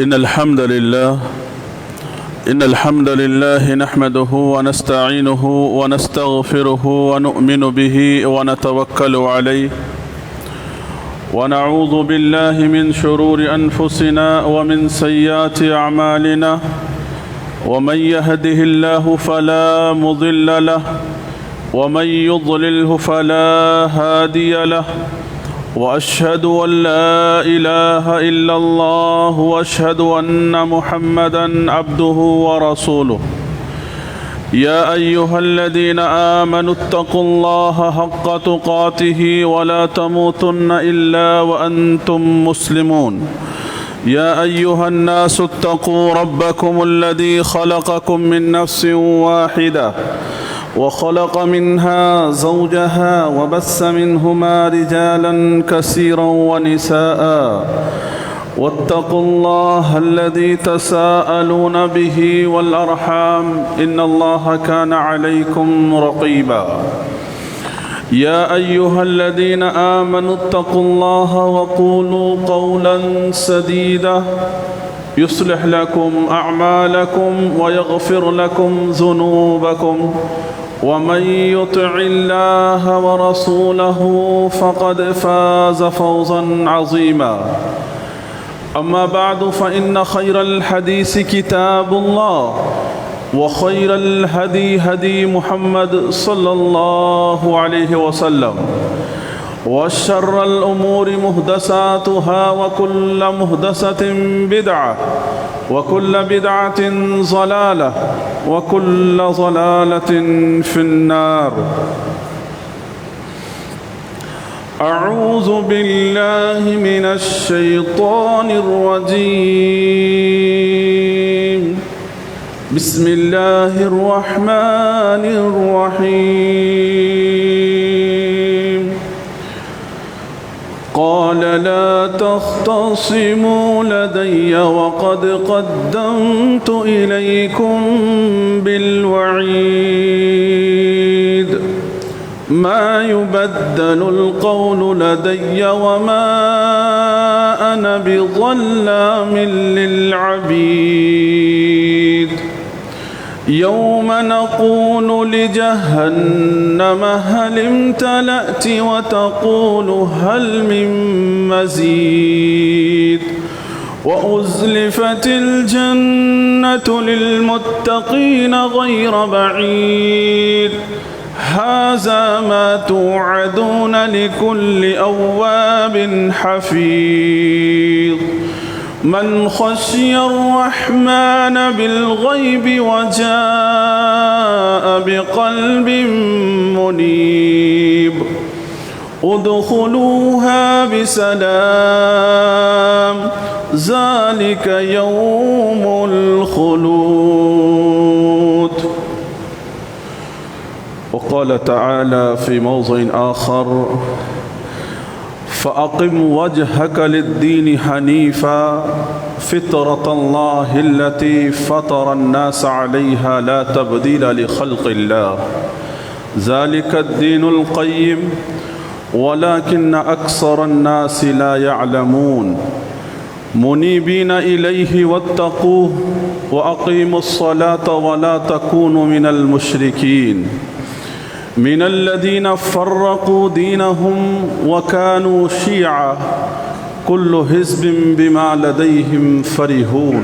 إن الحمد لله نحمده ونستعينه ونستغفره ونؤمن به ونتوكل عليه ونعوذ بالله من شرور أنفسنا ومن سيئات أعمالنا ومن يهده الله فلا مضل له ومن يضلله فلا هادي له وأشهد أن لا إله إلا الله وأشهد أن محمدا عبده ورسوله يا أيها الذين آمنوا اتقوا الله حق تقاته ولا تموتن إلا وأنتم مسلمون يا أيها الناس اتقوا ربكم الذي خلقكم من نفس واحدة وخلق منها زوجها وبث منهما رجالا كثيرا ونساء واتقوا الله الذي تساءلون به والأرحام إن الله كان عليكم رقيبا يا أيها الذين آمنوا اتقوا الله وقولوا قولا سديدا يصلح لكم أعمالكم ويغفر لكم ذنوبكم ومن يطع الله ورسوله فقد فاز فوزا عظيما أما بعد فإن خير الحديث كتاب الله وخير الهدي هدي محمد صلى الله عليه وسلم وشر الأمور محدثاتها وكل محدثة بدعة وكل بدعة ضلالة وكل ضلالة في النار. أعوذ بالله من الشيطان الرجيم. بسم الله الرحمن الرحيم. قال لا تختصموا لدي وقد قدمت إليكم بالوعيد ما يبدل القول لدي وما أنا بظلام للعبيد يوم نقول لجهنم هل امتلأت وتقول هل من مزيد وأزلفت الجنة للمتقين غير بعيد هذا ما توعدون لكل أواب حفيظ من خشي الرحمن بالغيب وجاء بقلب منيب ادخلوها بسلام ذلك يوم الخلود. وقال تعالى في موضع آخر فأقم وجهك للدين حنيفا فطرة الله التي فطر الناس عليها لا تبديل لخلق الله ذلك الدين القيم ولكن أكثر الناس لا يعلمون منيبين إليه واتقوه وأقيموا الصلاة ولا تكونوا من المشركين من الذين فرقوا دينهم وكانوا شيعا كل حزب بما لديهم فرحون.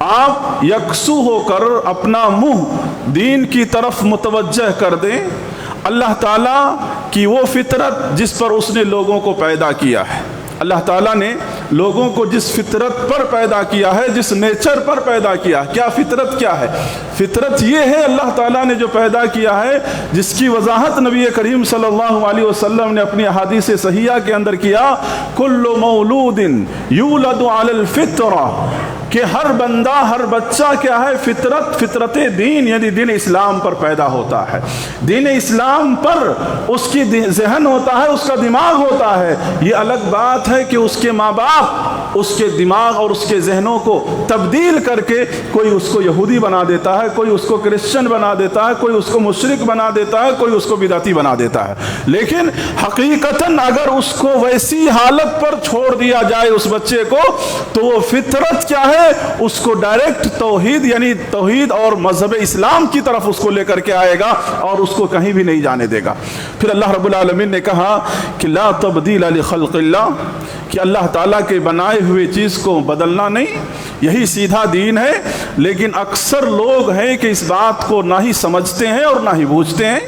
آپ یکسو ہو کر اپنا منہ دین کی طرف متوجہ کر دیں، اللہ تعالیٰ کی وہ فطرت جس پر اس نے لوگوں کو پیدا کیا ہے۔ اللہ تعالیٰ نے لوگوں کو جس فطرت پر پیدا کیا ہے، جس نیچر پر پیدا کیا، کیا فطرت کیا ہے؟ فطرت یہ ہے اللہ تعالیٰ نے جو پیدا کیا ہے، جس کی وضاحت نبی کریم صلی اللہ علیہ وسلم نے اپنی احادیث صحیحہ کے اندر کیا، کل مولود یولد علی الفطرہ، کہ ہر بندہ، ہر بچہ کیا ہے؟ فطرت دین یعنی دین اسلام پر پیدا ہوتا ہے۔ دین اسلام پر اس کی ذہن ہوتا ہے، اس کا دماغ ہوتا ہے۔ یہ الگ بات ہے کہ اس کے ماں باپ اس کے دماغ اور اس کے ذہنوں کو تبدیل کر کے کوئی اس کو یہودی بنا دیتا ہے، کوئی اس کو کرسچن بنا دیتا ہے، کوئی اس کو مشرک بنا دیتا ہے، کوئی اس کو بدعتی بنا دیتا ہے۔ لیکن حقیقتاً اگر اس کو ویسی حالت پر چھوڑ دیا جائے اس بچے کو، تو وہ فطرت کیا ہے؟ اس کو ڈائریکٹ توحید یعنی توحید اور مذہب اسلام کی طرف اس کو لے کر کے آئے گا اور اس کو کہیں بھی نہیں جانے دے گا۔ پھر اللہ رب العالمین نے کہا کہ لا تبدیل لخلق اللہ، کہ اللہ تعالیٰ کے بنائے ہوئے چیز کو بدلنا نہیں، یہی سیدھا دین ہے۔ لیکن اکثر لوگ ہیں کہ اس بات کو نہ ہی سمجھتے ہیں اور نہ ہی بوجھتے ہیں۔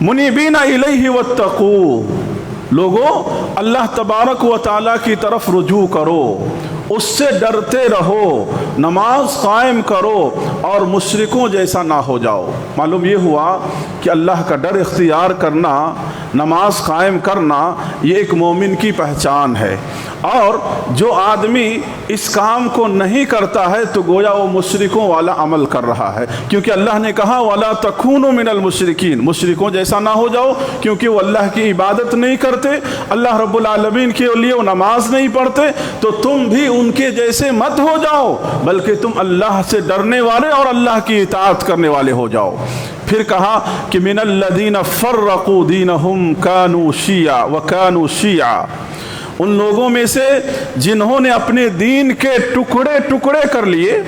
منیبین الیہ واتقوا، لوگوں اللہ تبارک و تعالیٰ کی طرف رجوع کرو، اس سے ڈرتے رہو، نماز قائم کرو اور مشرکوں جیسا نہ ہو جاؤ۔ معلوم یہ ہوا کہ اللہ کا ڈر اختیار کرنا، نماز قائم کرنا، یہ ایک مومن کی پہچان ہے۔ اور جو آدمی اس کام کو نہیں کرتا ہے تو گویا وہ مشرکوں والا عمل کر رہا ہے، کیونکہ اللہ نے کہا وَلَا تَكُونُوا مِنَ الْمُشْرِكِينَ، مشرکوں جیسا نہ ہو جاؤ، کیونکہ وہ اللہ کی عبادت نہیں کرتے، اللہ رب العالمین کے لیے وہ نماز نہیں پڑھتے، تو تم بھی ان کے جیسے مت ہو جاؤ، بلکہ تم اللہ سے ڈرنے والے اور اللہ کی اطاعت کرنے والے ہو جاؤ۔ پھر کہا کہ من الذین فرقوا دینہم کانوا شیعا وکانوا شیعا، ان لوگوں میں سے جنہوں نے اپنے دین کے ٹکڑے ٹکڑے کر لیے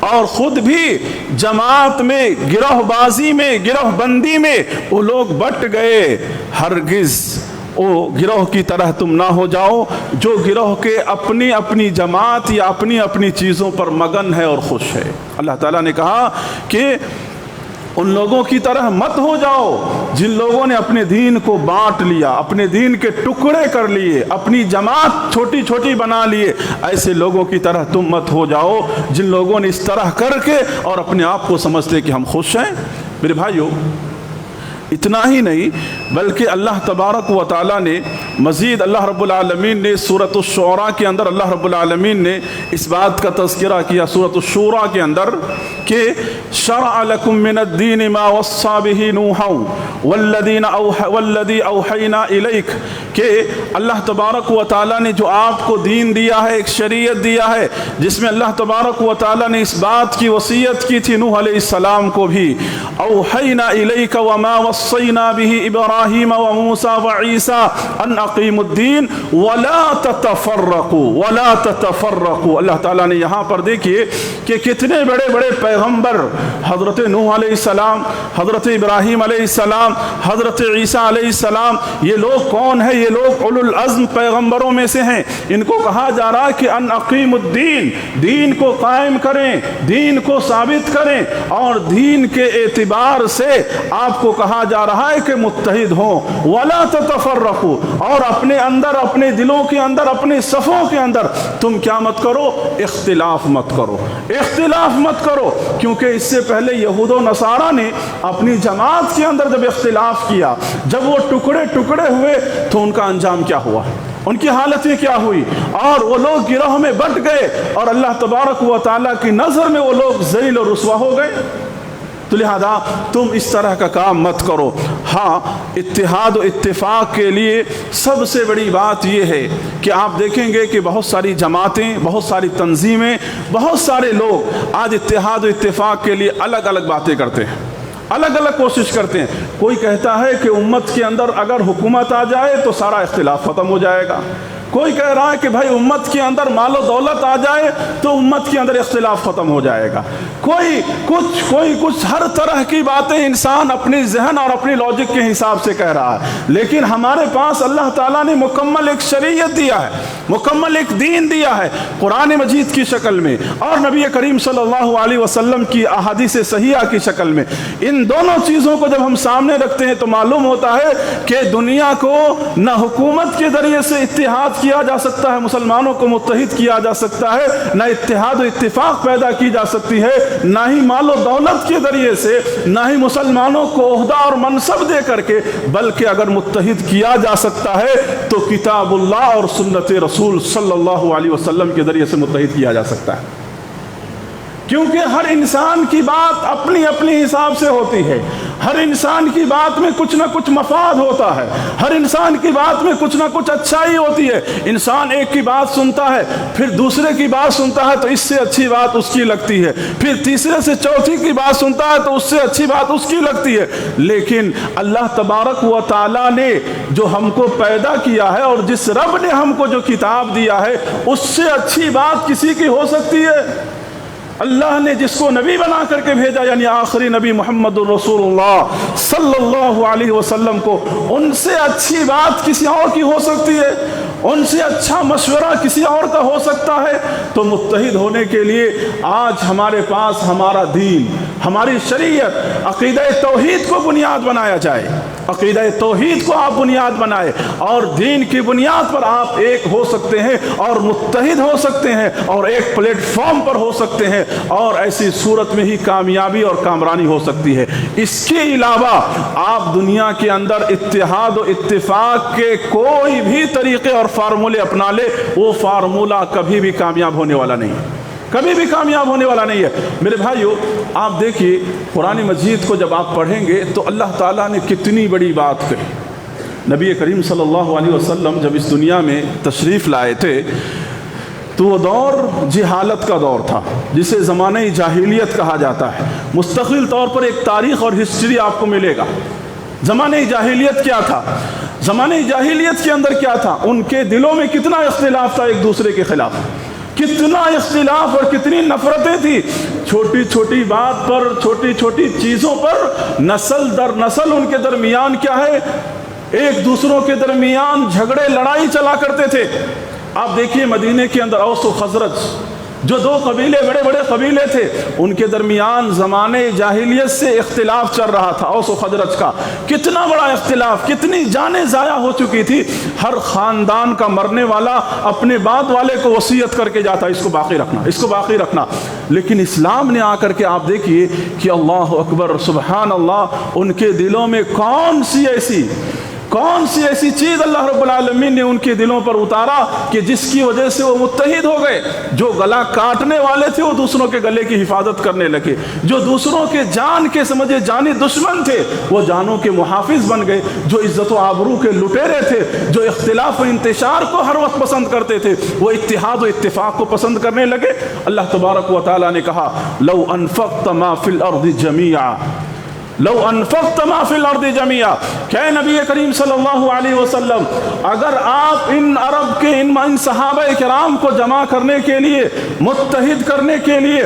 اور خود بھی جماعت میں، گروہ بازی میں، گروہ بندی میں وہ لوگ بٹ گئے، ہرگز وہ گروہ کی طرح تم نہ ہو جاؤ جو گروہ کے اپنی اپنی جماعت یا اپنی اپنی چیزوں پر مگن ہے اور خوش ہے۔ اللہ تعالیٰ نے کہا کہ ان لوگوں کی طرح مت ہو جاؤ جن لوگوں نے اپنے دین کو بانٹ لیا، اپنے دین کے ٹکڑے کر لیے، اپنی جماعت چھوٹی چھوٹی بنا لیے۔ ایسے لوگوں کی طرح تم مت ہو جاؤ جن لوگوں نے اس طرح کر کے اور اپنے آپ کو سمجھتے کہ ہم خوش ہیں۔ میرے بھائیو، اتنا ہی نہیں بلکہ اللہ تبارک و تعالیٰ نے مزید، اللہ رب العالمین نے سورۃ الشعراء کے اندر اللہ رب العالمین نے اس بات کا تذکرہ کیا سورۃ الشورى کے اندر کہ شرع لکم من الدین ما وصى به نوحا والذی اوحینا الیک، کہ اللہ تبارک و تعالیٰ نے جو آپ کو دین دیا ہے، ایک شریعت دیا ہے جس میں اللہ تبارک و تعالیٰ نے اس بات کی وصیت کی تھی نوح علیہ السلام کو بھی، اوحینا الیک وما وصینا به ابراہیم وموسیٰ وعیسیٰ ان اقیموا الدین ولا تتفرقوا۔ اللہ تعالیٰ نے یہاں پر دیکھیے کہ کتنے بڑے بڑے پیغمبر، حضرت نوح علیہ السلام، حضرت ابراہیم علیہ السلام، حضرت عیسیٰ علیہ السلام، یہ لوگ کون ہیں؟ یہ لوگ اولو العزم پیغمبروں میں سے ہیں۔ ان کو کہا جا رہا ہے کہ ان اقیموا الدین، دین کو قائم کریں، دین کو ثابت کریں، اور دین کے اعتبار سے آپ کو کہا جا رہا ہے کہ متحد ہوں، ولا تتفرقوا، اور اپنے اندر، اپنے دلوں کے اندر، اپنے صفوں کے اندر تم کیا مت کرو؟ اختلاف مت کرو، اختلاف مت کرو، کیونکہ اس سے پہلے یہود و نصارہ نے اپنی جماعت کے اندر جب اختلاف کیا، جب وہ ٹکڑے ٹکڑے ہوئے تو ان کا انجام کیا ہوا، ان کی حالتیں کیا ہوئی، اور وہ لوگ گروہ میں بٹ گئے اور اللہ تبارک و تعالیٰ کی نظر میں وہ لوگ ذلیل اور رسوا ہو گئے۔ تو لہذا تم اس طرح کا کام مت کرو۔ ہاں، اتحاد و اتفاق کے لیے سب سے بڑی بات یہ ہے کہ آپ دیکھیں گے کہ بہت ساری جماعتیں، بہت ساری تنظیمیں، بہت سارے لوگ آج اتحاد و اتفاق کے لیے الگ الگ باتیں کرتے ہیں، الگ الگ کوشش کرتے ہیں۔ کوئی کہتا ہے کہ امت کے اندر اگر حکومت آ جائے تو سارا اختلاف ختم ہو جائے گا، کوئی کہہ رہا ہے کہ بھائی امت کے اندر مال و دولت آ جائے تو امت کے اندر اختلاف ختم ہو جائے گا، کوئی کچھ ہر طرح کی باتیں انسان اپنی ذہن اور اپنی لاجک کے حساب سے کہہ رہا ہے، لیکن ہمارے پاس اللہ تعالیٰ نے مکمل ایک شریعت دیا ہے، مکمل ایک دین دیا ہے قرآن مجید کی شکل میں اور نبی کریم صلی اللہ علیہ وسلم کی احادیث صحیحہ کی شکل میں۔ ان دونوں چیزوں کو جب ہم سامنے رکھتے ہیں تو معلوم ہوتا ہے کہ دنیا کو نہ حکومت کے ذریعے سے اتحاد کیا جا سکتا ہے، مسلمانوں کو متحد کیا جا سکتا ہے، نہ اتحاد و اتفاق پیدا کی جا سکتی ہے، نہ ہی مال و دولت کے ذریعے سے، نہ ہی مسلمانوں کو عہدہ اور منصب دے کر کے، بلکہ اگر متحد کیا جا سکتا ہے تو کتاب اللہ اور سنت رسول صلی اللہ علیہ وسلم کے ذریعے سے متحد کیا جا سکتا ہے، کیونکہ ہر انسان کی بات اپنی اپنی حساب سے ہوتی ہے، ہر انسان کی بات میں کچھ نہ کچھ مفاد ہوتا ہے، ہر انسان کی بات میں کچھ نہ کچھ اچھائی ہوتی ہے۔ انسان ایک کی بات سنتا ہے، پھر دوسرے کی بات سنتا ہے تو اس سے اچھی بات اس کی لگتی ہے، پھر تیسرے سے چوتھی کی بات سنتا ہے تو اس سے اچھی بات اس کی لگتی ہے، لیکن اللہ تبارک و تعالیٰ نے جو ہم کو پیدا کیا ہے اور جس رب نے ہم کو جو کتاب دیا ہے اس سے اچھی بات کسی کی ہو سکتی ہے؟ اللہ نے جس کو نبی بنا کر کے بھیجا، یعنی آخری نبی محمد الرسول اللہ صلی اللہ علیہ وسلم کو، ان سے اچھی بات کسی اور کی ہو سکتی ہے؟ ان سے اچھا مشورہ کسی اور کا ہو سکتا ہے؟ تو متحد ہونے کے لیے آج ہمارے پاس ہمارا دین، ہماری شریعت، عقیدہ توحید کو بنیاد بنایا جائے، عقیدہ توحید کو آپ بنیاد بنائے اور دین کی بنیاد پر آپ ایک ہو سکتے ہیں اور متحد ہو سکتے ہیں اور ایک پلیٹ فارم پر ہو سکتے ہیں، اور ایسی صورت میں ہی کامیابی اور کامرانی ہو سکتی ہے۔ اس کے علاوہ آپ دنیا کے اندر اتحاد و اتفاق کے کوئی بھی طریقے اور فارمولے اپنا لے، وہ فارمولہ کبھی بھی کامیاب ہونے والا نہیں، کبھی بھی کامیاب ہونے والا نہیں ہے۔ میرے بھائیو، آپ دیکھیے قرآن مجید کو جب آپ پڑھیں گے تو اللہ تعالیٰ نے کتنی بڑی بات کہی۔ نبی کریم صلی اللہ علیہ وسلم جب اس دنیا میں تشریف لائے تھے تو وہ دور جہالت کا دور تھا، جسے زمانہ جاہلیت کہا جاتا ہے۔ مستقل طور پر ایک تاریخ اور ہسٹری آپ کو ملے گا۔ زمانہ جاہلیت کیا تھا؟ زمانہ جاہلیت کے اندر کیا تھا؟ ان کے دلوں میں کتنا اختلاف تھا ایک دوسرے کے خلاف، کتنا اختلاف اور کتنی نفرتیں تھی، چھوٹی چھوٹی بات پر، چھوٹی چھوٹی چیزوں پر نسل در نسل ان کے درمیان کیا ہے، ایک دوسروں کے درمیان جھگڑے لڑائی چلا کرتے تھے۔ آپ دیکھیے مدینے کے اندر اوس و خزرج جو دو قبیلے، بڑے بڑے قبیلے تھے، ان کے درمیان زمانے جاہلیت سے اختلاف چل رہا تھا، اوس و خزرج کا کتنا بڑا اختلاف، کتنی جانیں ضائع ہو چکی تھی۔ ہر خاندان کا مرنے والا اپنے بعد والے کو وصیت کر کے جاتا، اس کو باقی رکھنا، اس کو باقی رکھنا۔ لیکن اسلام نے آ کر کے آپ دیکھیے کہ اللہ اکبر سبحان اللہ، ان کے دلوں میں کون سی ایسی چیز اللہ رب العالمین نے ان کے دلوں پر اتارا کہ جس کی وجہ سے وہ متحد ہو گئے۔ جو گلا کاٹنے والے تھے وہ دوسروں کے گلے کی حفاظت کرنے لگے، جو دوسروں کے جان کے سمجھے جانی دشمن تھے وہ جانوں کے محافظ بن گئے، جو عزت و آبرو کے لٹیرے تھے، جو اختلاف و انتشار کو ہر وقت پسند کرتے تھے، وہ اتحاد و اتفاق کو پسند کرنے لگے۔ اللہ تبارک و تعالیٰ نے کہا لو انفقت ما فی الارض جمیعا، لو انفقت ما فی الارض جمیعا، کہ نبی کریم صلی اللہ علیہ وسلم اگر آپ ان عرب کے ان صحابہ کرام کو جمع کرنے کے لیے، متحد کرنے کے لیے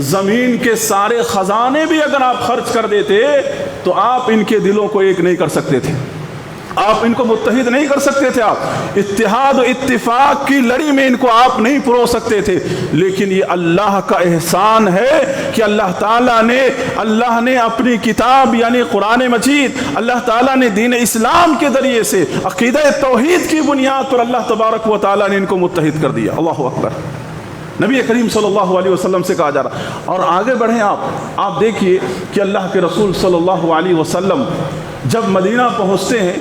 زمین کے سارے خزانے بھی اگر آپ خرچ کر دیتے تو آپ ان کے دلوں کو ایک نہیں کر سکتے تھے، آپ ان کو متحد نہیں کر سکتے تھے، آپ اتحاد و اتفاق کی لڑی میں ان کو آپ نہیں پرو سکتے تھے۔ لیکن یہ اللہ کا احسان ہے کہ اللہ نے اپنی کتاب یعنی قرآن مجید، اللہ تعالیٰ نے دین اسلام کے ذریعے سے عقیدہ توحید کی بنیاد پر اللہ تبارک و تعالیٰ نے ان کو متحد کر دیا۔ اللہ اکبر۔ نبی کریم صلی اللہ علیہ وسلم سے کہا جا رہا، اور آگے بڑھیں آپ دیکھیے کہ اللہ کے رسول صلی اللہ علیہ وسلم جب مدینہ پہنچتے ہیں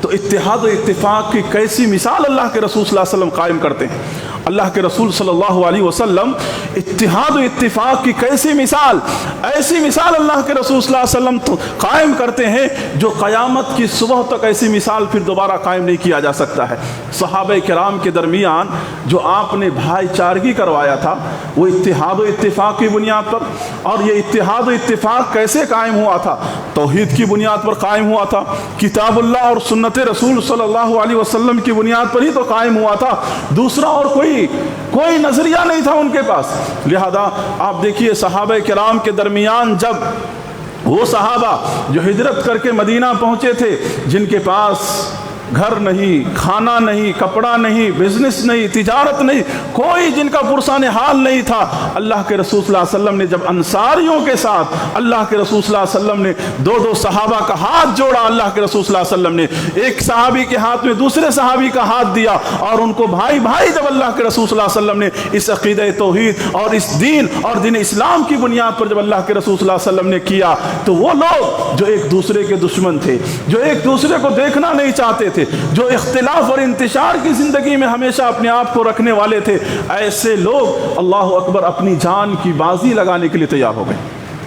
تو اتحاد و اتفاق کی کیسی مثال اللہ کے رسول صلی اللہ علیہ وسلم قائم کرتے ہیں۔ اللہ کے رسول صلی اللہ علیہ وسلم اتحاد و اتفاق کی کیسی مثال، ایسی مثال اللہ کے رسول صلی اللہ علیہ وسلم قائم کرتے ہیں جو قیامت کی صبح تک ایسی مثال پھر دوبارہ قائم نہیں کیا جا سکتا ہے۔ صحابہ کرام کے درمیان جو آپ نے بھائی چارگی کروایا تھا وہ اتحاد و اتفاق کی بنیاد پر، اور یہ اتحاد و اتفاق کیسے قائم ہوا تھا؟ توحید کی بنیاد پر قائم ہوا تھا، کتاب اللہ اور سنت رسول صلی اللہ علیہ وسلم کی بنیاد پر ہی تو قائم ہوا تھا، دوسرا اور کوئی نظریہ نہیں تھا ان کے پاس۔ لہذا آپ دیکھیے صحابہ کرام کے درمیان جب وہ صحابہ جو ہجرت کر کے مدینہ پہنچے تھے، جن کے پاس گھر نہیں، کھانا نہیں، کپڑا نہیں، بزنس نہیں، تجارت نہیں، کوئی جن کا پرسان حال نہیں تھا، اللہ کے رسول صلی اللہ علیہ وسلم نے جب انصاریوں کے ساتھ اللہ کے رسول صلی اللہ علیہ وسلم نے دو صحابہ کا ہاتھ جوڑا، اللہ کے رسول صلی اللہ علیہ وسلم نے ایک صحابی کے ہاتھ میں دوسرے صحابی کا ہاتھ دیا اور ان کو بھائی بھائی جب اللہ کے رسول صلی اللہ علیہ وسلم نے اس عقیدہ توحید اور اس دین اور دین اسلام کی بنیاد پر جب اللہ کے رسول صلی اللہ علیہ وسلم نے کیا، تو وہ لوگ جو ایک دوسرے کے دشمن تھے، جو ایک دوسرے کو دیکھنا نہیں چاہتے تھے، جو اختلاف اور انتشار کی زندگی میں ہمیشہ اپنے آپ کو رکھنے والے تھے، ایسے لوگ اللہ اکبر اپنی جان کی بازی لگانے کے لیے تیار ہو گئے،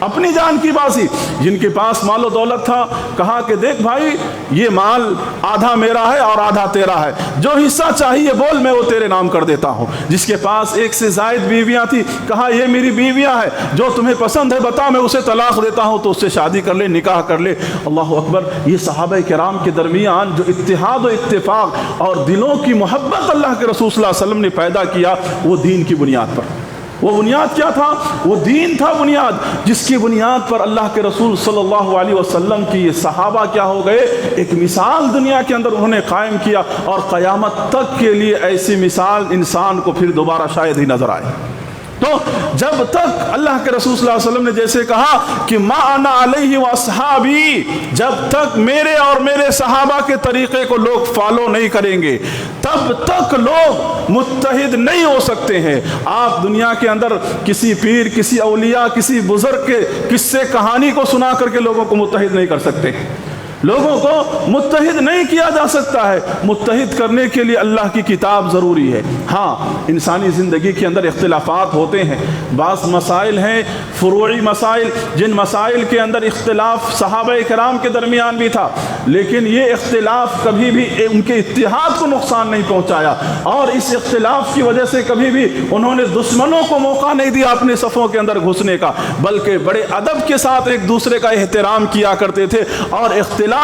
اپنی جان کی بازی۔ جن کے پاس مال و دولت تھا کہا کہ دیکھ بھائی یہ مال آدھا میرا ہے اور آدھا تیرا ہے، جو حصہ چاہیے بول میں وہ تیرے نام کر دیتا ہوں۔ جس کے پاس ایک سے زائد بیویاں تھی کہا یہ میری بیویاں ہیں، جو تمہیں پسند ہے بتا میں اسے طلاق دیتا ہوں تو اس سے شادی کر لے، نکاح کر لے۔ اللہ اکبر، یہ صحابہ کرام کے درمیان جو اتحاد و اتفاق اور دلوں کی محبت اللہ کے رسول صلی اللہ علیہ وسلم نے پیدا کیا، وہ دین کی بنیاد پر۔ وہ بنیاد کیا تھا؟ وہ دین تھا بنیاد، جس کی بنیاد پر اللہ کے رسول صلی اللہ علیہ وسلم کی یہ صحابہ کیا ہو گئے، ایک مثال دنیا کے اندر انہوں نے قائم کیا، اور قیامت تک کے لیے ایسی مثال انسان کو پھر دوبارہ شاید ہی نظر آئے۔ تو جب تک اللہ کے رسول صلی اللہ علیہ وسلم نے جیسے کہا کہ ما انا علیہ واصحابی، جب تک میرے اور میرے صحابہ کے طریقے کو لوگ فالو نہیں کریں گے تب تک لوگ متحد نہیں ہو سکتے ہیں۔ آپ دنیا کے اندر کسی پیر، کسی اولیاء، کسی بزرگ کے قصے کہانی کو سنا کر کے لوگوں کو متحد نہیں کر سکتے، لوگوں کو متحد نہیں کیا جا سکتا ہے۔ متحد کرنے کے لیے اللہ کی کتاب ضروری ہے۔ ہاں انسانی زندگی کے اندر اختلافات ہوتے ہیں، بعض مسائل ہیں فروعی مسائل، جن مسائل کے اندر اختلاف صحابہ کرام کے درمیان بھی تھا، لیکن یہ اختلاف کبھی بھی ان کے اتحاد کو نقصان نہیں پہنچایا، اور اس اختلاف کی وجہ سے کبھی بھی انہوں نے دشمنوں کو موقع نہیں دیا اپنے صفوں کے اندر گھسنے کا، بلکہ بڑے ادب کے ساتھ ایک دوسرے کا احترام کیا کرتے تھے، اور اختلاف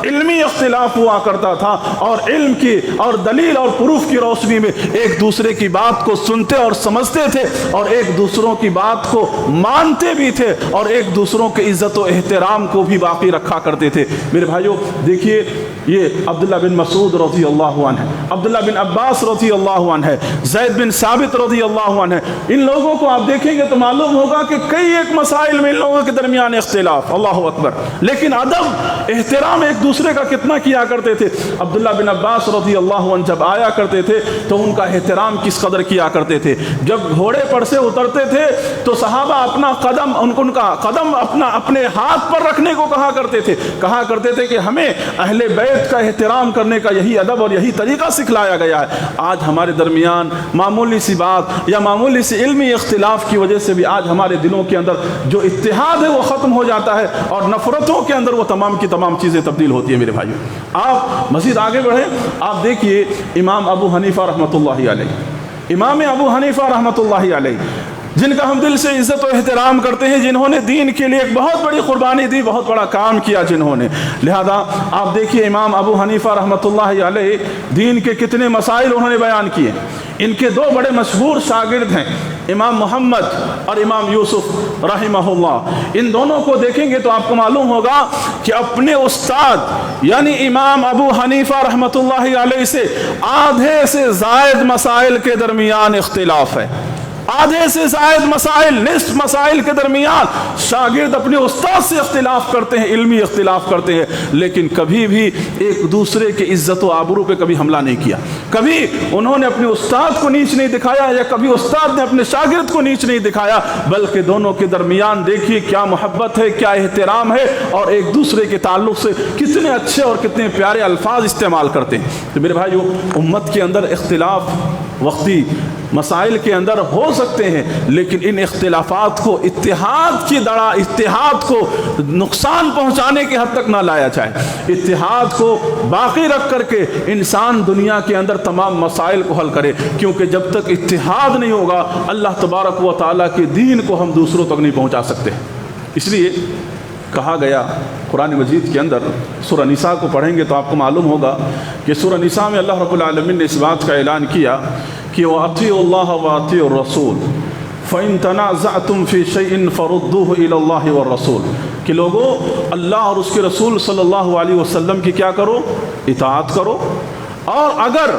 علمی اختلاف ہوا کرتا تھا، اور علم کی اور دلیل اور پروف کی روشنی میں ایک دوسرے کی بات کو سنتے اور سمجھتے تھے، اور ایک دوسروں کی بات کو مانتے بھی تھے، اور ایک دوسروں کے عزت و احترام کو بھی باقی رکھا کرتے تھے۔ میرے بھائیوں دیکھیے، یہ عبداللہ بن مسعود رضی اللہ عنہ، عبداللہ بن عباس رضی اللہ عنہ، زید بن ثابت رضی اللہ عنہ، ان لوگوں کو آپ دیکھیں گے تو معلوم ہوگا کہ کئی ایک مسائل میں ان لوگوں کے درمیان اختلاف، اللہ اکبر، لیکن ادب احترام ایک دوسرے کا کتنا کیا کرتے تھے۔ عبداللہ بن عباس رضی اللہ عنہ جب آیا کرتے تھے تو ان کا احترام کس قدر کیا کرتے تھے، جب گھوڑے پر سے اترتے تھے تو صحابہ اپنا قدم ان کا قدم اپنے ہاتھ پر رکھنے کو کہا کرتے تھے کہ ہمیں اہل بیت کا احترام کرنے کا یہی ادب اور یہی طریقہ سکھلایا گیا ہے۔ آج ہمارے درمیان معمولی سی بات یا معمولی سی علمی اختلاف کی وجہ سے بھی آج ہمارے دلوں کے اندر جو اتحاد ہے وہ ختم ہو جاتا ہے، اور نفرتوں کے اندر وہ تمام کی تمام چیزیں تبدیل ہوتی ہیں۔ میرے بھائیوں آپ مزید آگے بڑھیں، آپ دیکھیے امام ابو حنیفہ رحمۃ اللہ علیہ، امام ابو حنیفہ رحمۃ اللہ علیہ، جن کا ہم دل سے عزت و احترام کرتے ہیں، جنہوں نے دین کے لیے ایک بہت بڑی قربانی دی، بہت بڑا کام کیا جنہوں نے، لہذا آپ دیکھیے امام ابو حنیفہ رحمۃ اللہ علیہ دین کے کتنے مسائل انہوں نے بیان کیے۔ ان کے دو بڑے مشہور شاگرد ہیں، امام محمد اور امام یوسف رحمہ اللہ، ان دونوں کو دیکھیں گے تو آپ کو معلوم ہوگا کہ اپنے استاد یعنی امام ابو حنیفہ رحمۃ اللہ علیہ سے آدھے سے زائد مسائل کے درمیان اختلاف ہے، آدھے سے زائد مسائل، نصف مسائل کے درمیان شاگرد اپنے استاد سے اختلاف کرتے ہیں، علمی اختلاف کرتے ہیں، لیکن کبھی بھی ایک دوسرے کے عزت و آبرو پہ کبھی حملہ نہیں کیا، کبھی انہوں نے اپنے استاد کو نیچ نہیں دکھایا یا کبھی استاد نے اپنے شاگرد کو نیچ نہیں دکھایا، بلکہ دونوں کے درمیان دیکھیے کیا محبت ہے، کیا احترام ہے، اور ایک دوسرے کے تعلق سے کتنے اچھے اور کتنے پیارے الفاظ استعمال کرتے ہیں۔ تو میرے بھائیو، امت کے اندر اختلاف وقتی مسائل کے اندر ہو سکتے ہیں، لیکن ان اختلافات کو اتحاد کو نقصان پہنچانے کے حد تک نہ لایا جائے۔ اتحاد کو باقی رکھ کر کے انسان دنیا کے اندر تمام مسائل کو حل کرے، کیونکہ جب تک اتحاد نہیں ہوگا اللہ تبارک و تعالیٰ کے دین کو ہم دوسروں تک نہیں پہنچا سکتے۔ اس لیے کہا گیا قرآن مجید کے اندر، سورہ نساء کو پڑھیں گے تو آپ کو معلوم ہوگا کہ سورہ نساء میں اللہ رب العالمین نے اس بات کا اعلان کیا کہ وَأَطِيعُوا اللَّهَ وَأَطِيعُوا الرَّسُولَ فَإِن تَنَازَعْتُمْ فِي شَيْءٍ فَرُدُّوهُ إِلَى اللَّهِ وَالرَّسُولِ کہ لوگو اللہ اور اس کے رسول صلی اللہ علیہ وسلم کی کیا کرو؟ اطاعت کرو۔ اور اگر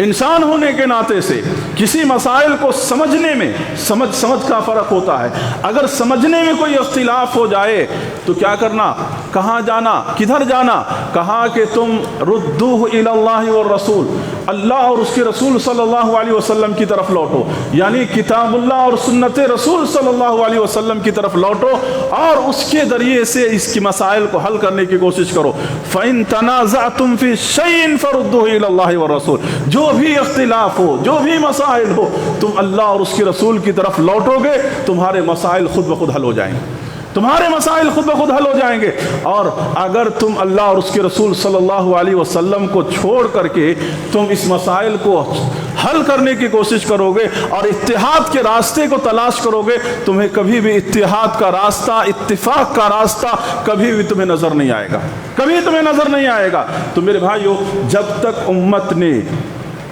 انسان ہونے کے ناطے سے کسی مسائل کو سمجھنے میں سمجھ کا فرق ہوتا ہے، اگر سمجھنے میں کوئی اختلاف ہو جائے تو کیا کرنا؟ کہاں جانا؟ کدھر جانا؟ کہا کہ تم ردوہ الی اللہ والرسول، اللہ اور اس کے رسول صلی اللہ علیہ وسلم کی طرف لوٹو، یعنی کتاب اللہ اور سنت رسول صلی اللہ علیہ وسلم کی طرف لوٹو اور اس کے ذریعے سے اس کی مسائل کو حل کرنے کی کوشش کرو۔ فَإِن تَنَازَعْتُمْ فِي شَيْءٍ فَرُدُّوهُ إِلَى اللَّهِ وَالرَّسُولِ جو بھی اختلاف ہو، جو بھی مسائل ہو، تم اللہ اور اس کے رسول کی طرف لوٹو گے، تمہارے مسائل خود بخود حل ہو جائیں گے، تمہارے مسائل خود بخود حل ہو جائیں گے۔ اور اگر تم اللہ اور اس کے رسول صلی اللہ علیہ وسلم کو چھوڑ کر کے تم اس مسائل کو حل کرنے کی کوشش کرو گے اور اتحاد کے راستے کو تلاش کرو گے، تمہیں کبھی بھی اتحاد کا راستہ، اتفاق کا راستہ کبھی بھی تمہیں نظر نہیں آئے گا، کبھی تمہیں نظر نہیں آئے گا۔ تو میرے بھائیو، جب تک امت نے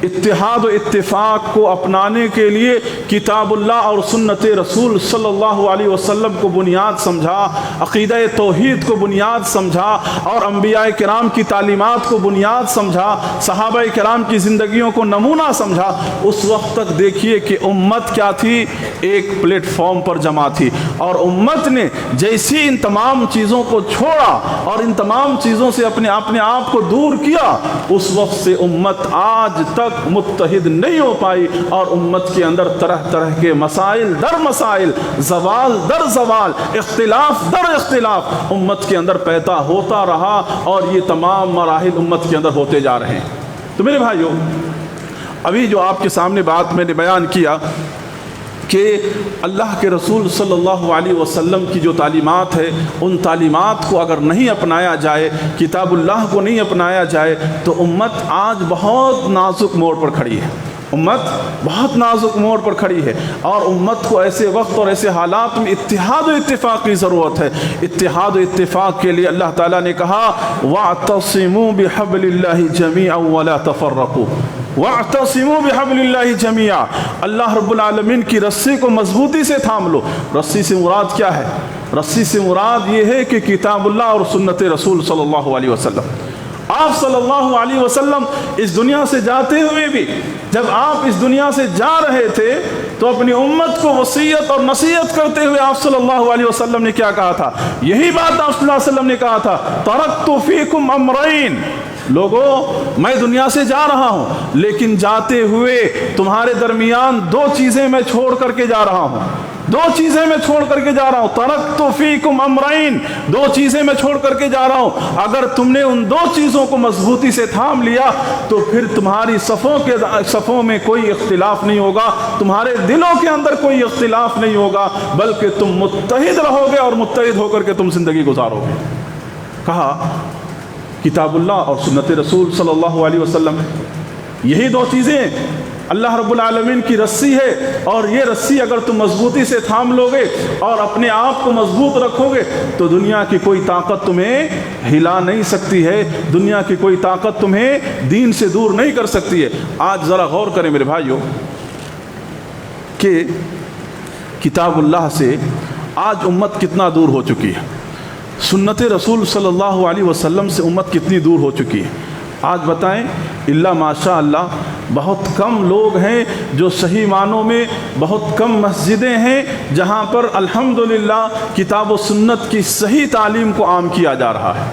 اتحاد و اتفاق کو اپنانے کے لیے کتاب اللہ اور سنت رسول صلی اللہ علیہ وسلم کو بنیاد سمجھا، عقیدہ توحید کو بنیاد سمجھا اور انبیاء کرام کی تعلیمات کو بنیاد سمجھا، صحابہ کرام کی زندگیوں کو نمونہ سمجھا، اس وقت تک دیکھیے کہ امت کیا تھی؟ ایک پلیٹ فارم پر جمع تھی۔ اور امت نے جیسی ان تمام چیزوں کو چھوڑا اور ان تمام چیزوں سے اپنے آپ کو دور کیا، اس وقت سے امت آج تک متحد نہیں ہو پائی اور امت کے اندر طرح طرح کے مسائل در مسائل، زوال در زوال، اختلاف در اختلاف امت کے اندر پیدا ہوتا رہا اور یہ تمام مراحل امت کے اندر ہوتے جا رہے ہیں۔ تو میرے بھائیو، ابھی جو آپ کے سامنے بات میں نے بیان کیا کہ اللہ کے رسول صلی اللہ علیہ وسلم کی جو تعلیمات ہے، ان تعلیمات کو اگر نہیں اپنایا جائے، کتاب اللہ کو نہیں اپنایا جائے، تو امت آج بہت نازک موڑ پر کھڑی ہے، امت بہت نازک موڑ پر کھڑی ہے۔ اور امت کو ایسے وقت اور ایسے حالات میں اتحاد و اتفاق کی ضرورت ہے۔ اتحاد و اتفاق کے لیے اللہ تعالیٰ نے کہا وَاعْتَصِمُوا بِحَبْلِ اللَّهِ جَمِيعًا وَلَا تَفَرَّقُوا وَاعْتَصِمُوا بِحَبْلِ اللَّهِ جَمِيعًا، اللہ رب العالمین کی رسی کو مضبوطی سے تھام لو۔ رسی سے مراد کیا ہے؟ رسی سے مراد یہ ہے کہ کتاب اللہ اور سنت رسول صلی اللہ علیہ وسلم۔ آپ صلی اللہ علیہ وسلم اس دنیا سے جاتے ہوئے بھی، جب آپ اس دنیا سے جا رہے تھے تو اپنی امت کو وصیت اور نصیحت کرتے ہوئے آپ صلی اللہ علیہ وسلم نے کیا کہا تھا؟ یہی بات آپ صلی اللہ علیہ وسلم نے کہا تھا، ترکت فیکم امرین، لوگوں میں دنیا سے جا رہا ہوں لیکن جاتے ہوئے تمہارے درمیان دو چیزیں میں چھوڑ کر کے جا رہا ہوں، دو چیزیں میں چھوڑ کر کے جا رہا ہوں، ترکت فیکم امرین، دو چیزیں میں چھوڑ کر کے جا رہا ہوں۔ اگر تم نے ان دو چیزوں کو مضبوطی سے تھام لیا تو پھر تمہاری صفوں میں کوئی اختلاف نہیں ہوگا، تمہارے دلوں کے اندر کوئی اختلاف نہیں ہوگا، بلکہ تم متحد رہو گے اور متحد ہو کر کے تم زندگی گزارو گے۔ کہا کتاب اللہ اور سنت رسول صلی اللہ علیہ وسلم، یہی دو چیزیں اللہ رب العالمین کی رسی ہے، اور یہ رسی اگر تم مضبوطی سے تھام لو گے اور اپنے آپ کو مضبوط رکھو گے تو دنیا کی کوئی طاقت تمہیں ہلا نہیں سکتی ہے، دنیا کی کوئی طاقت تمہیں دین سے دور نہیں کر سکتی ہے۔ آج ذرا غور کریں میرے بھائیوں کہ کتاب اللہ سے آج امت کتنا دور ہو چکی ہے، سنت رسول صلی اللہ علیہ وسلم سے امت کتنی دور ہو چکی ہے۔ آج بتائیں، اللہ ماشاء اللہ بہت کم لوگ ہیں جو صحیح معنوں میں، بہت کم مسجدیں ہیں جہاں پر الحمدللہ کتاب و سنت کی صحیح تعلیم کو عام کیا جا رہا ہے۔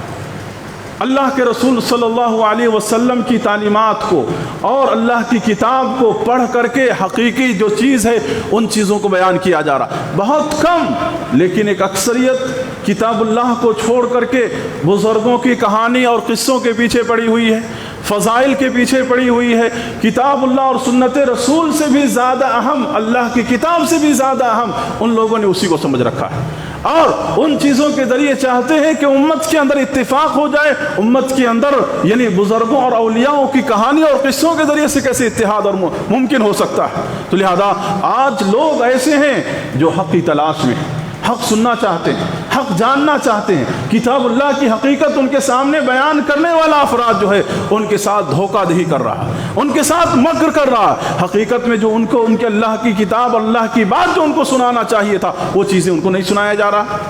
اللہ کے رسول صلی اللہ علیہ وسلم کی تعلیمات کو اور اللہ کی کتاب کو پڑھ کر کے حقیقی جو چیز ہے ان چیزوں کو بیان کیا جا رہا، بہت کم، لیکن ایک اکثریت کتاب اللہ کو چھوڑ کر کے بزرگوں کی کہانی اور قصوں کے پیچھے پڑی ہوئی ہے، فضائل کے پیچھے پڑی ہوئی ہے، کتاب اللہ اور سنت رسول سے بھی زیادہ اہم، اللہ کی کتاب سے بھی زیادہ اہم، ان لوگوں نے اسی کو سمجھ رکھا ہے، اور ان چیزوں کے ذریعے چاہتے ہیں کہ امت کے اندر اتفاق ہو جائے، امت کے اندر یعنی بزرگوں اور اولیاءوں کی کہانی اور قصوں کے ذریعے سے کیسے اتحاد اور ممکن ہو سکتا ہے۔ تو لہذا آج لوگ ایسے ہیں جو حق کی تلاش میں ہیں، حق سننا چاہتے ہیں، حق جاننا چاہتے ہیں، کتاب اللہ کی حقیقت ان کے سامنے بیان کرنے والا افراد جو ہے ان کے ساتھ دھوکہ دہی کر رہا ہے، ان کے ساتھ مکر کر رہا ہے، حقیقت میں جو ان کو ان کے اللہ کی کتاب، اللہ کی بات جو ان کو سنانا چاہیے تھا وہ چیزیں ان کو نہیں سنایا جا رہا،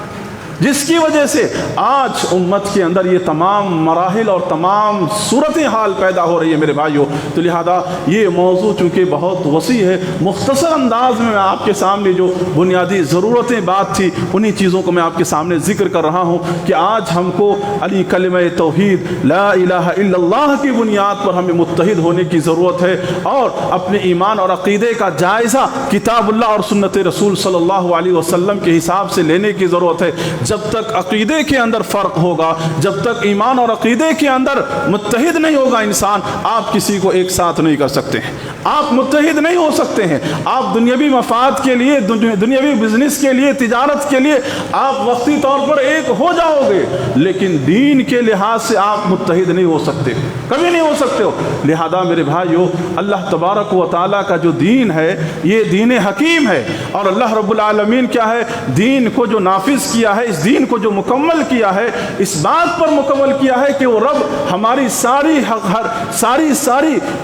جس کی وجہ سے آج امت کے اندر یہ تمام مراحل اور تمام صورتحال پیدا ہو رہی ہے میرے بھائیوں۔ تو لہذا یہ موضوع چونکہ بہت وسیع ہے، مختصر انداز میں آپ کے سامنے جو بنیادی ضرورتیں بات تھی انہی چیزوں کو میں آپ کے سامنے ذکر کر رہا ہوں کہ آج ہم کو علی کلمہ توحید لا الہ الا اللہ کی بنیاد پر ہمیں متحد ہونے کی ضرورت ہے، اور اپنے ایمان اور عقیدے کا جائزہ کتاب اللہ اور سنت رسول صلی اللہ علیہ وسلم کے حساب سے لینے کی ضرورت ہے۔ جب تک عقیدے کے اندر فرق ہوگا، جب تک ایمان اور عقیدے کے اندر متحد نہیں ہوگا انسان، آپ کسی کو ایک ساتھ نہیں کر سکتے ہیں، آپ متحد نہیں ہو سکتے ہیں، آپ دنیاوی مفاد کے لیے، دنیاوی بزنس کے لیے، تجارت کے لیے آپ وقتی طور پر ایک ہو جاؤ گے، لیکن دین کے لحاظ سے آپ متحد نہیں ہو سکتے، کبھی نہیں ہو سکتے ہو۔ لہذا میرے بھائیو، اللہ تبارک و تعالیٰ کا جو دین ہے یہ دین حکیم ہے، اور اللہ رب العالمین کیا ہے، دین کو جو نافذ کیا ہے، اس دین کو جو مکمل کیا ہے، اس بات پر مکمل کیا ہے کہ وہ رب ہماری ساری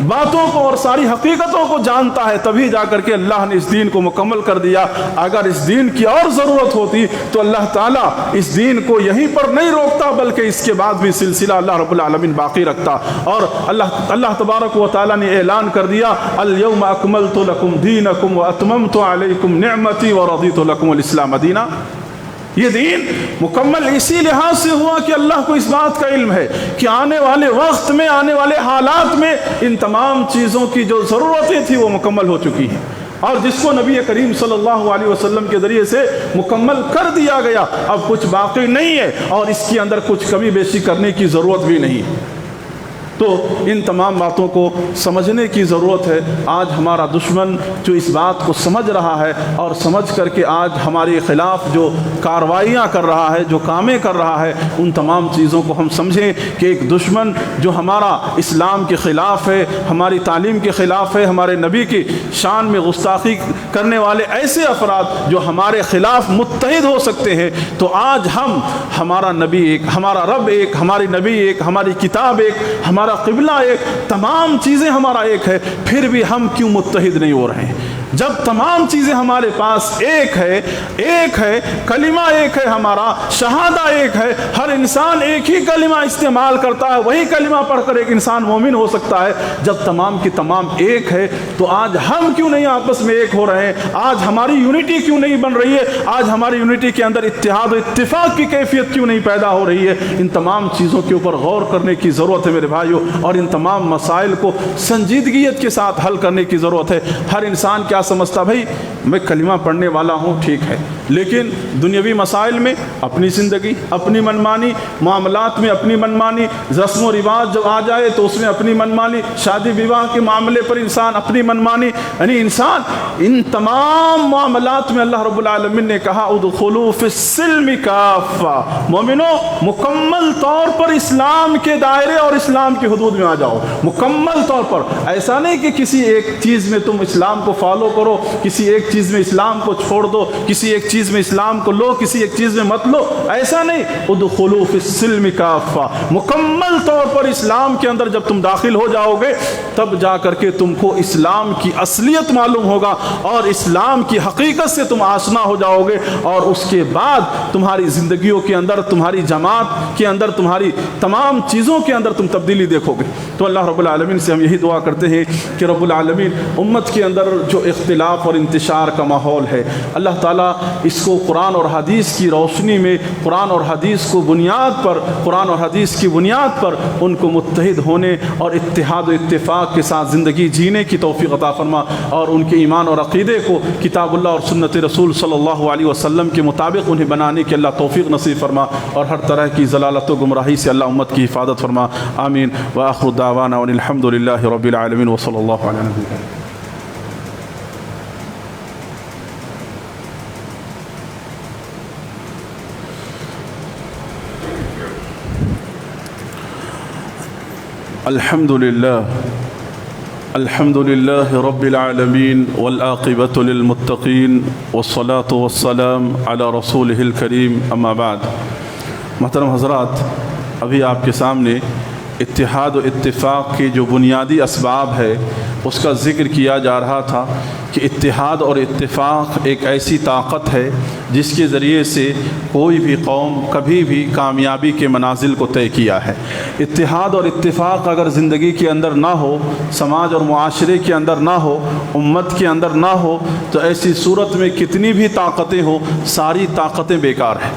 باتوں کو اور ساری حقیقتوں کو جانتا ہے، تبھی جا کر کے اللہ نے اس دین کو مکمل کر دیا۔ اگر اس دین کی اور ضرورت ہوتی تو اللہ تعالیٰ اس دین کو یہیں پر نہیں روکتا، بلکہ اس کے بعد بھی سلسلہ اللہ رب العالمین باقی رکھتا، اور اللہ تبارک و تعالیٰ نے اعلان کر دیا الیوم اکملت لکم دینکم واتممت علیکم نعمتی ورضیت لکم الاسلام دینا۔ یہ دین مکمل اسی لحاظ سے ہوا کہ اللہ کو اس بات کا علم ہے کہ آنے والے وقت میں، آنے والے حالات میں ان تمام چیزوں کی جو ضرورتیں تھیں وہ مکمل ہو چکی ہیں، اور جس کو نبی کریم صلی اللہ علیہ وسلم کے ذریعے سے مکمل کر دیا گیا، اب کچھ باقی نہیں ہے، اور اس کے اندر کچھ کمی بیشی کرنے کی ضرورت بھی نہیں ہے۔ تو ان تمام باتوں کو سمجھنے کی ضرورت ہے۔ آج ہمارا دشمن جو اس بات کو سمجھ رہا ہے اور سمجھ کر کے آج ہمارے خلاف جو کارروائیاں کر رہا ہے، جو کامیں کر رہا ہے، ان تمام چیزوں کو ہم سمجھیں کہ ایک دشمن جو ہمارا اسلام کے خلاف ہے، ہماری تعلیم کے خلاف ہے، ہمارے نبی کی شان میں گستاخی کرنے والے ایسے افراد جو ہمارے خلاف متحد ہو سکتے ہیں، تو آج ہمارا نبی ایک، ہمارا رب ایک، ہماری نبی ایک، ہماری کتاب ایک، ہمارا قبلہ ایک، تمام چیزیں ہمارا ایک ہے، پھر بھی ہم کیوں متحد نہیں ہو رہے ہیں؟ جب تمام چیزیں ہمارے پاس ایک ہے، کلمہ ایک ہے، ہمارا شہادہ ایک ہے، ہر انسان ایک ہی کلمہ استعمال کرتا ہے، وہی کلمہ پڑھ کر ایک انسان مومن ہو سکتا ہے، جب تمام کی تمام ایک ہے، تو آج ہم کیوں نہیں آپس میں ایک ہو رہے ہیں؟ آج ہماری یونٹی کیوں نہیں بن رہی ہے؟ آج ہماری یونٹی کے اندر اتحاد و اتفاق کی کیفیت کیوں نہیں پیدا ہو رہی ہے؟ ان تمام چیزوں کے اوپر غور کرنے کی ضرورت ہے میرے بھائیوں، اور ان تمام مسائل کو سنجیدگیت کے ساتھ حل کرنے کی ضرورت ہے۔ ہر انسان کیا سمجھتا، بھائی میں کلمہ پڑھنے والا ہوں، ٹھیک ہے، لیکن دنیاوی مسائل میں اپنی زندگی، اپنی منمانی، معاملات میں اپنی منمانی، رسم و رواج جب آ جائے تو اس میں اپنی منمانی، شادی بیواہ کے معاملے پر انسان اپنی منمانی، یعنی انسان ان تمام معاملات میں اللہ رب العالمین نے کہا ادخلوا فی السلم کافہ، مومنو مکمل طور پر اسلام کے دائرے اور اسلام کی حدود میں آ جاؤ، مکمل طور پر۔ ایسا نہیں کہ کسی ایک چیز میں تم اسلام کو فالو کرو، کسی ایک چیز میں اسلام کو چھوڑ دو، کسی ایک چیز میں اسلام کو لو، کسی ایک چیز میں مت لو، ایسا نہیں۔ ادخلوا فی السلم کافہ، مکمل طور پر اسلام کے اندر جب تم داخل ہو جاؤ گے تب جا کر کے تم کو اسلام کی اصلیت معلوم ہوگا، اور اسلام کی حقیقت سے تم آشنا ہو جاؤ گے، اور اس کے بعد تمہاری زندگیوں کے اندر، تمہاری جماعت کے اندر، تمہاری تمام چیزوں کے اندر تم تبدیلی دیکھو گے۔ تو اللہ رب العالمین سے ہم یہی دعا کرتے ہیں کہ رب العالمین امت کے اندر جو اختلاف اور انتشار کا ماحول ہے، اللہ تعالیٰ اس کو قرآن اور حدیث کی روشنی میں قرآن اور حدیث کو قرآن اور حدیث کی بنیاد پر ان کو متحد ہونے اور اتحاد و اتفاق کے ساتھ زندگی جینے کی توفیق عطا فرما، اور ان کے ایمان اور عقیدے کو کتاب اللہ اور سنت رسول صلی اللہ علیہ وسلم کے مطابق انہیں بنانے کی اللہ توفیق نصیب فرما، اور ہر طرح کی ضلالت و گمراہی سے اللہ امت کی حفاظت فرما، آمین۔ وآخر دعوانا ان الحمد للہ رب العالمین وصلی اللہ علیہ وسلم۔ الحمد لله رب العالمين والعاقبة للمتقين والصلاة والسلام على رسوله الكريم اما بعد۔ محترم حضرات، ابھی آپ کے سامنے اتحاد و اتفاق کے جو بنیادی اسباب ہے اس کا ذکر کیا جا رہا تھا کہ اتحاد اور اتفاق ایک ایسی طاقت ہے جس کے ذریعے سے کوئی بھی قوم کبھی بھی کامیابی کے منازل کو طے کیا ہے۔ اتحاد اور اتفاق اگر زندگی کے اندر نہ ہو، سماج اور معاشرے کے اندر نہ ہو، امت کے اندر نہ ہو، تو ایسی صورت میں کتنی بھی طاقتیں ہو ساری طاقتیں بیکار ہیں۔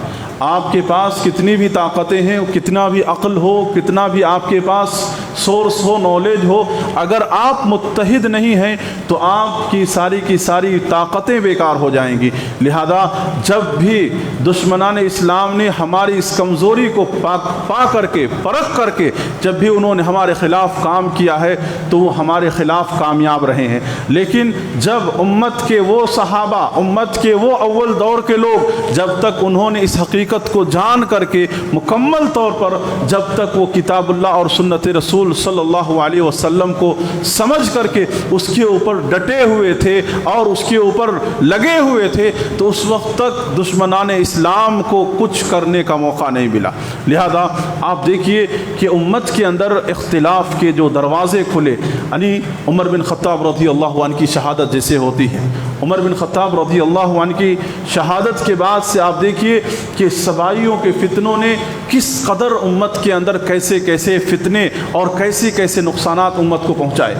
آپ کے پاس کتنی بھی طاقتیں ہیں، کتنا بھی عقل ہو، کتنا بھی آپ کے پاس سورس ہو، نالج ہو، اگر آپ متحد نہیں ہیں تو آپ کی ساری طاقتیں بیکار ہو جائیں گی۔ لہذا جب بھی دشمنان اسلام نے ہماری اس کمزوری کو پا کر کے پرکھ کر کے جب بھی انہوں نے ہمارے خلاف کام کیا ہے تو وہ ہمارے خلاف کامیاب رہے ہیں، لیکن جب امت کے وہ صحابہ، امت کے وہ اول دور کے لوگ جب تک انہوں نے اس حقیقت کو جان کر کے مکمل طور پر جب تک وہ کتاب اللہ اور سنت رسول صلی اللہ علیہ وسلم کو سمجھ کر کے اس کے اوپر ڈٹے ہوئے تھے اور اس کے اوپر لگے ہوئے تھے تو اس وقت تک دشمنان اسلام کو کچھ کرنے کا موقع نہیں ملا۔ لہذا آپ دیکھیے کہ امت کے اندر اختلاف کے جو دروازے کھلے، یعنی عمر بن خطاب رضی اللہ عنہ کی شہادت جیسے ہوتی ہے، عمر بن خطاب رضی اللہ عنہ کی شہادت کے بعد سے آپ دیکھیے کہ سبائیوں کے فتنوں نے کس قدر امت کے اندر کیسے کیسے فتنے اور کیسے نقصانات امت کو پہنچائے۔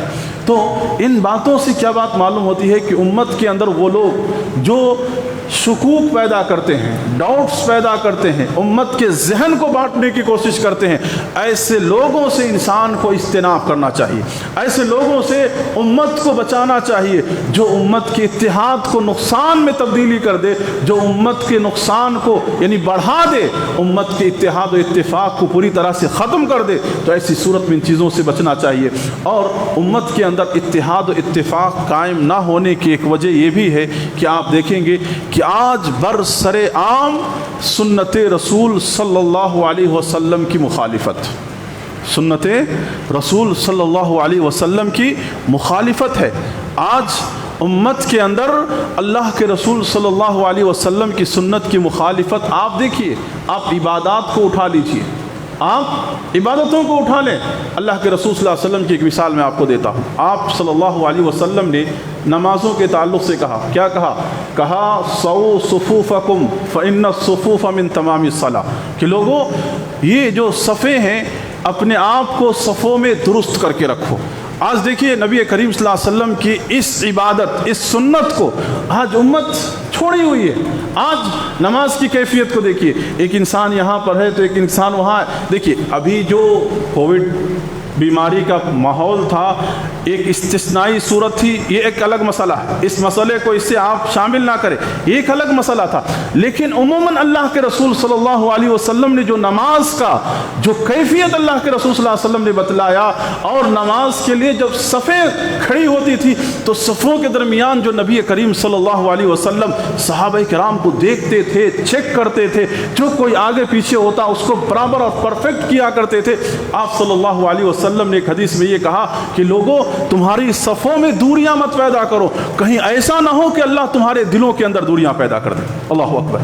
تو ان باتوں سے کیا بات معلوم ہوتی ہے کہ امت کے اندر وہ لوگ جو شکوک پیدا کرتے ہیں، ڈاؤٹس پیدا کرتے ہیں، امت کے ذہن کو بانٹنے کی کوشش کرتے ہیں، ایسے لوگوں سے انسان کو اجتناب کرنا چاہیے، ایسے لوگوں سے امت کو بچانا چاہیے جو امت کے اتحاد کو نقصان میں تبدیلی کر دے، جو امت کے نقصان کو یعنی بڑھا دے، امت کے اتحاد و اتفاق کو پوری طرح سے ختم کر دے۔ تو ایسی صورت میں ان چیزوں سے بچنا چاہیے۔ اور امت کے اندر اتحاد و اتفاق قائم نہ ہونے کی ایک وجہ یہ بھی ہے کہ آپ دیکھیں گے کہ آج برسر عام سنت رسول صلی اللہ علیہ وسلم کی مخالفت، سنت رسول صلی اللہ علیہ وسلم کی مخالفت ہے۔ آج امت کے اندر اللہ کے رسول صلی اللہ علیہ وسلم کی سنت کی مخالفت آپ دیکھیے، آپ عبادات کو اٹھا لیجئے، آپ عبادتوں کو اٹھا لیں۔ اللہ کے رسول صلی اللہ علیہ وسلم کی ایک مثال میں آپ کو دیتا ہوں۔ آپ صلی اللہ علیہ وسلم نے نمازوں کے تعلق سے کہا، کیا کہا سو صفوفکم فإن الصفوف من تمام الصلاۃ، کہ لوگوں یہ جو صفیں ہیں اپنے آپ کو صفوں میں درست کر کے رکھو۔ آج دیکھیے نبی کریم صلی اللہ علیہ وسلم کی اس عبادت، اس سنت کو آج امت چھوڑی ہوئی ہے۔ آج نماز کی کیفیت کو دیکھیے، ایک انسان یہاں پر ہے تو ایک انسان وہاں ہے۔ دیکھیے ابھی جو کووڈ بیماری کا ماحول تھا، ایک استثنائی صورت تھی، یہ ایک الگ مسئلہ ہے، اس مسئلے کو اس سے آپ شامل نہ کریں، یہ ایک الگ مسئلہ تھا۔ لیکن عموماً اللہ کے رسول صلی اللہ علیہ وسلم نے جو نماز کا جو کیفیت اللہ کے رسول صلی اللہ علیہ وسلم نے بتلایا، اور نماز کے لیے جب صفیں کھڑی ہوتی تھی تو صفوں کے درمیان جو نبی کریم صلی اللہ علیہ وسلم صحابہ کرام کو دیکھتے تھے، چیک کرتے تھے، جو کوئی آگے پیچھے ہوتا اس کو برابر اور پرفیکٹ کیا کرتے تھے۔ آپ صلی اللہ علیہ وسلم نے ایک حدیث میں یہ کہا کہ لوگوں تمہاری صفوں میں دوریاں مت پیدا کرو، کہیں ایسا نہ ہو کہ اللہ تمہارے دلوں کے اندر دوریاں پیدا کر دے۔ اللہ اکبر۔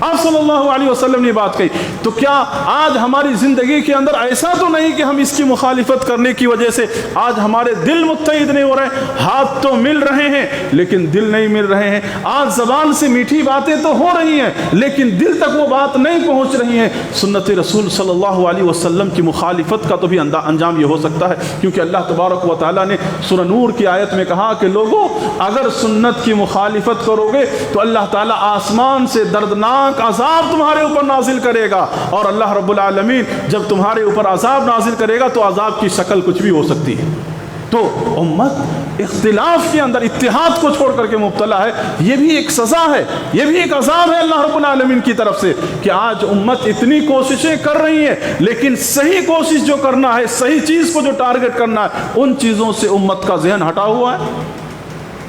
آپ صلی اللہ علیہ وسلم نے بات کہی. تو کیا آج ہماری زندگی کے اندر ایسا تو نہیں کہ ہم اس کی مخالفت کرنے کی وجہ سے آج ہمارے دل متحد نہیں ہو رہے؟ ہاتھ تو مل رہے ہیں لیکن دل نہیں مل رہے ہیں. آج زبان سے میٹھی باتیں تو ہو رہی ہیں لیکن دل تک وہ بات نہیں پہنچ رہی ہیں. سنت رسول صلی اللہ علیہ وسلم کی مخالفت کا تو بھی انجام یہ ہو سکتا ہے، کیونکہ اللہ تبارک و تعالیٰ نے سورہ نور کی آیت میں کہا کہ لوگوں اگر سنت کی مخالفت کرو گے تو اللہ تعالیٰ آسمان سے دردناک عذاب تمہارے اوپر نازل کرے گا. اور اللہ رب العالمین جب تمہارے اوپر عذاب نازل کرے گا تو عذاب کی شکل کچھ بھی ہو سکتی ہے. تو امت اختلاف کے اندر اتحاد کو چھوڑ کر کے مبتلا ہے. یہ بھی ایک سزا ہے، یہ بھی ایک عذاب ہے اللہ رب العالمین کی طرف سے کہ آج امت اتنی کوششیں کر رہی ہے لیکن صحیح کوشش جو کرنا ہے، صحیح چیز کو جو ٹارگٹ کرنا ہے، ان چیزوں سے امت کا ذہن ہٹا ہوا ہے.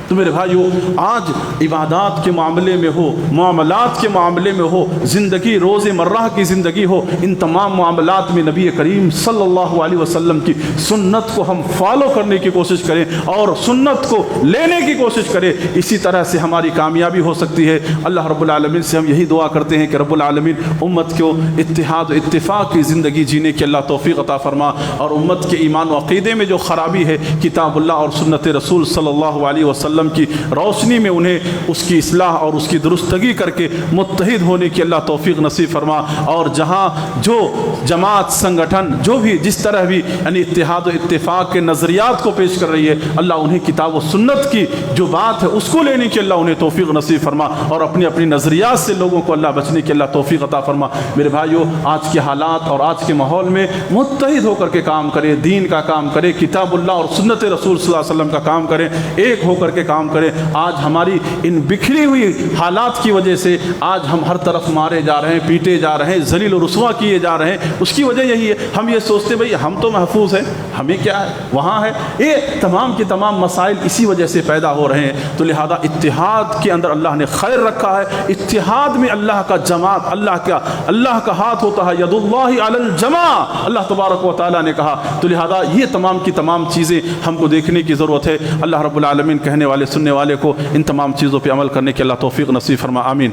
تو میرے بھائیو، آج عبادات کے معاملے میں ہو، معاملات کے معاملے میں ہو، زندگی روز مرہ کی زندگی ہو، ان تمام معاملات میں نبی کریم صلی اللہ علیہ وسلم کی سنت کو ہم فالو کرنے کی کوشش کریں اور سنت کو لینے کی کوشش کریں. اسی طرح سے ہماری کامیابی ہو سکتی ہے. اللہ رب العالمین سے ہم یہی دعا کرتے ہیں کہ رب العالمین امت کو اتحاد و اتفاق کی زندگی جینے کی اللہ توفیق عطا فرما، اور امت کے ایمان و عقیدے میں جو خرابی ہے کتاب اللہ اور سنت رسول صلی اللہ علیہ وسلم کی روشنی میں انہیں اس کی اصلاح اور اس کی درستگی کر کے متحد ہونے کی اللہ توفیق نصیب فرما. اور جہاں جو جماعت سنگٹھن جو بھی جس طرح بھی یعنی اتحاد و اتفاق کے نظریات کو پیش کر رہی ہے، اللہ انہیں کتاب و سنت کی جو بات ہے اس کو لینے کی اللہ انہیں توفیق نصیب فرما، اور اپنی اپنی نظریات سے لوگوں کو اللہ بچنے کی اللہ توفیق عطا فرما. میرے بھائیو، آج کے حالات اور آج کے ماحول میں متحد ہو کر کے کام کریں، دین کا کام کریں، کتاب اللہ اور سنت رسول صلی اللہ علیہ وسلم کا کام کریں، ایک ہو کر کے کام کریں. آج ہماری ان بکھری ہوئی حالات کی وجہ سے آج ہم ہر طرف مارے جا رہے ہیں، پیٹے جا رہے ہیں، ذلیل و رسوا کیے جا رہے ہیں. اس کی وجہ یہی ہے، ہم یہ سوچتے بھئی ہم تو محفوظ ہیں، ہمیں کیا ہے، وہاں ہے. یہ تمام کے تمام مسائل اسی وجہ سے پیدا ہو رہے ہیں. تو لہذا اتحاد کے اندر اللہ نے خیر رکھا ہے. اتحاد میں اللہ کا جماعت، اللہ کا ہاتھ ہوتا ہے. ید اللہ علی الجماع، اللہ تبارک و تعالیٰ نے کہا. تو لہذا یہ تمام کی تمام چیزیں ہم کو دیکھنے کی ضرورت ہے. اللہ رب العالمین کہنے والے سننے والے کو ان تمام چیزوں پہ عمل کرنے کی اللہ توفیق نصیب فرما. آمین.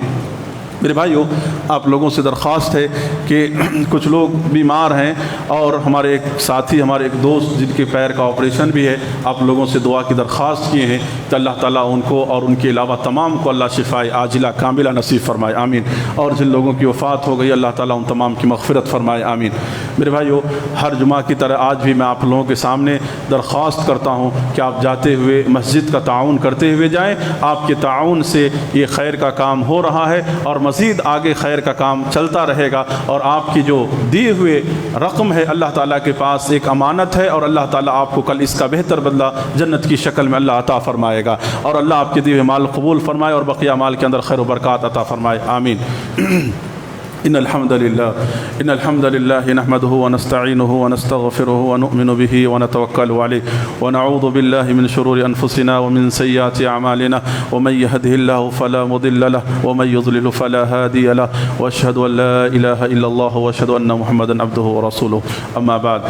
میرے بھائیو، آپ لوگوں سے درخواست ہے کہ کچھ لوگ بیمار ہیں اور ہمارے ایک ساتھی، ہمارے ایک دوست جن کے پیر کا آپریشن بھی ہے، آپ لوگوں سے دعا کی درخواست کیے ہیں کہ اللہ تعالیٰ ان کو اور ان کے علاوہ تمام کو اللہ شفائے عاجلہ کاملہ نصیب فرمائے. آمین. اور جن لوگوں کی وفات ہو گئی اللہ تعالیٰ ان تمام کی مغفرت فرمائے. آمین. میرے بھائیو، ہر جمعہ کی طرح آج بھی میں آپ لوگوں کے سامنے درخواست کرتا ہوں کہ آپ جاتے ہوئے مسجد کا تعاون کرتے ہوئے جائیں. آپ کے تعاون سے یہ خیر کا کام ہو رہا ہے اور مزید آگے خیر کا کام چلتا رہے گا. اور آپ کی جو دیے ہوئے رقم ہے اللہ تعالیٰ کے پاس ایک امانت ہے، اور اللہ تعالیٰ آپ کو کل اس کا بہتر بدلہ جنت کی شکل میں اللہ عطا فرمائے گا. اور اللہ آپ کے دیے ہوئے مال قبول فرمائے اور بقیہ مال کے اندر خیر و برکات عطا فرمائے. آمین. إن الحمد لله نحمده ونستعينه ونستغفره ونؤمن به ونتوكل عليه ونعوذ بالله من شرور أنفسنا ومن سيئات أعمالنا ومن يهده الله فلا مضل له ومن يضلل فلا هادي له وأشهد أن لا إله إلا الله وأشهد أن محمدا عبده ورسوله. أما بعد،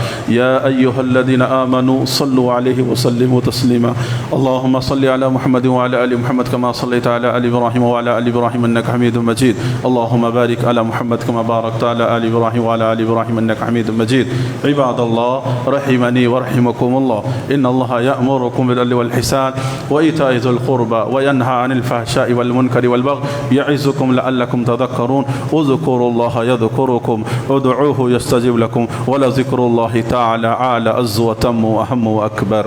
يا أيها الذين آمنوا صلوا عليه وسلموا تسليما. اللهم صل على محمد وعلى آل محمد كما صليت على آل إبراهيم وعلى آل إبراهيم إنك حميد مجيد. اللهم بارك على محمد كما باركت على آل إبراهيم وعلى آل إبراهيم إنك حميد مجيد. عباد الله رحمني ورحمكم الله، إن الله يأمركم بالعدل والإحسان وإيتاء ذي القربى وينهى عن الفحشاء والمنكر والبغي يعظكم لعلكم تذكرون. اذكروا الله يذكركم ادعوه يستجب لكم ولذكر الله تعالى أعلى عز وتم وأهم وأكبر.